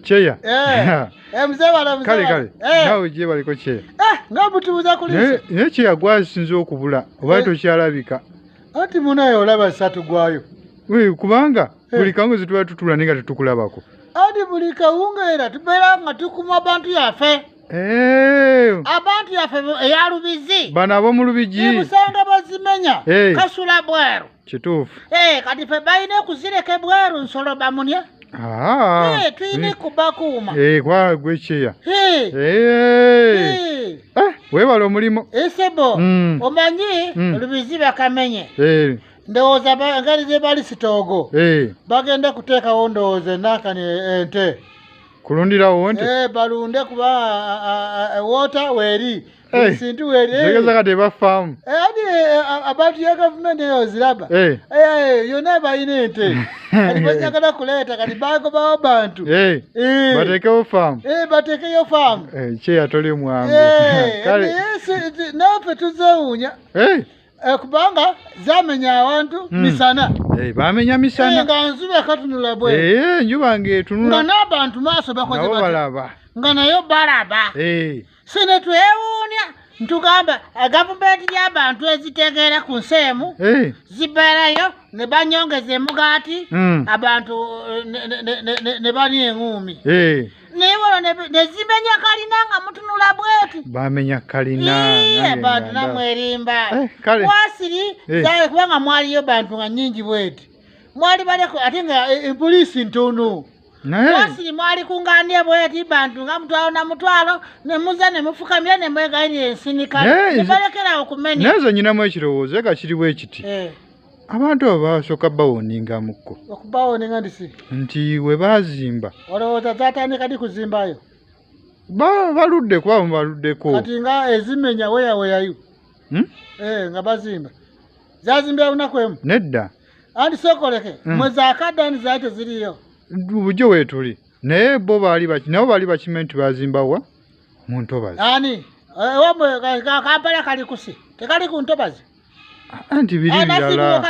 Cheya. Mzee wala mzee. Kale. Nawe je baliko cheya. Nga butubuza kulisa. Ne cheya gwasinze okubula. Oba tokyalabika. Ati munayo olaba satu gwayo. Kubanga buli kangozi tuba tutula ninga tetukulabako. Adi buli kawunga era tubeera nga tukuma abantu yaffe. Abantu yaffe eyalubizi. Bano ab'omu Lubigi. Busanga bazimenya. Kasula bweru. Kituufu. Kati ffe balina okuzireka bweru nsolo bamunya. Tuyina kubakuuma. Gwe Cheya. Weebala omulimo. Sebo omanyi Lubigi bakamenye. Ndowooza ngeri gye bali Sitoogo. Bagenda kuteekawo ndowooza ennaakani ente. Kulundirawo nte? Balunde kuba water weeri. Sintu weeri. Zegeza kati bafaamu. Abantu ya gavumenti eyo ziraba. Yonna balina ente. Kati banyagala kuleeta kati bagobawo bantu. Bateekewo faamu. Bateekeyo faamu. Cheya toli mwangu. Naffe tuzeewuunya. Kubanga zamenya abantu misana. Bamenya misana. Nga nzuba katunula bwe. Njuba ng'etunula. Nga n'abantu maaso bakoze bati. Nabo balaba. Nga nayo balaba. Sine twewuunya ntugamba gavumenti y'abantu ezitegeera ku nseemu zibeerayo ne banyongeza emugaati abantu ne bani enguumi. Naye wano ne zimenya kalina nga mutunula bweti. Bamenya kalina. Abantu namwerimba. Wasiri kubanga mwaliyo bantu nga nnyingi bweti. Mwali baleko ate nga poliisi ntono. Wasiri mwali kungaanye bweti bantu nga mutwalo ne muza ne mufukamira ne mwegaanira ensinika. Ne balekera okumenya. Nazo nyinamu ekirowoozo eka kiri bwe kiti. Abantu abo basooka bawoningamukko. Okubawoninga ndisi. Nti we baazimba. Olowooza zaatandika di kuzimbayo? Baludde kuba baluddeko. Kati nga ezimenya weyayo. Nga bazimba. Zazimbira lunaku emu? Nedda. Andi sookoleke. Mwezi akadde andi zaali teziriyo. Bujjo weetuli. Naye bo nabo baali bakimanyi nti bazimbawa mu Ntobazi. Ani? Kampala kali kusi. Tekali ku Ntobazi. Anti biri birala.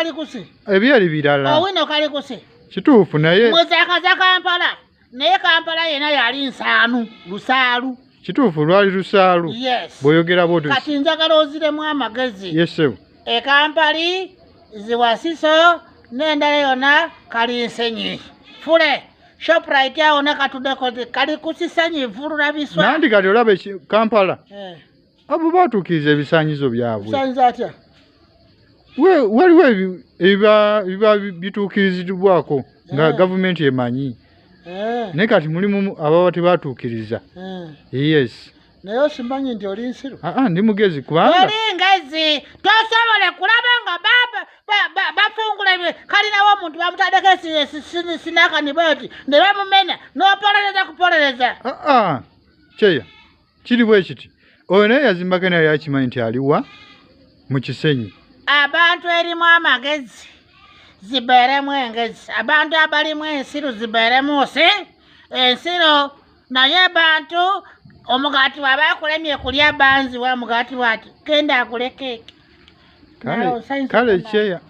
Ebyali birala. Owino kali kusi. Kituufu naye. Mwezi akaza Kampala. Naye Kampala yena yali nsaanu. Lusaalu. Kituufu lwali Lusaalu. Bw'oyogera bw'otyo. Kati njagala oziremu amagezi. Yesebu. Kampali ziwasiso n'endala yonna kali nsenyi. Fule. Shoprite awo ne katuddeko kali kusisanyi vulula biswa. Nandi kati olaba Kampala. Abo batuukiriza ebisaanyizo byabwe. Bisaanyizo atya? Waliwo ebiba bituukirizibwako nga gavumenti emanyi. Naye kati mulimu ababa tebatuukiriza. Yes. Naye osimanyi nti oli nsiru? Ndi mugezi kubanga. Oli ngezi. Tosobole kulaba nga bafungula kalinawo omuntu bamutaddeko sinakani bweti ne bamumenya n'opolereza kupolereza. Cheya kiri bwe kiti. Oyo naye yazimbako naye yakimanyi nti aliwa mu Kisenyi. Abantu erimu amagezi zibeeremu engezi. Abantu abalimu ensiru zibeeremu ensiru. Naye bantu omugaati bw'aba akulemye kulya banzi wa mugaati bw'ati genda akule keeki. Kale Cheya.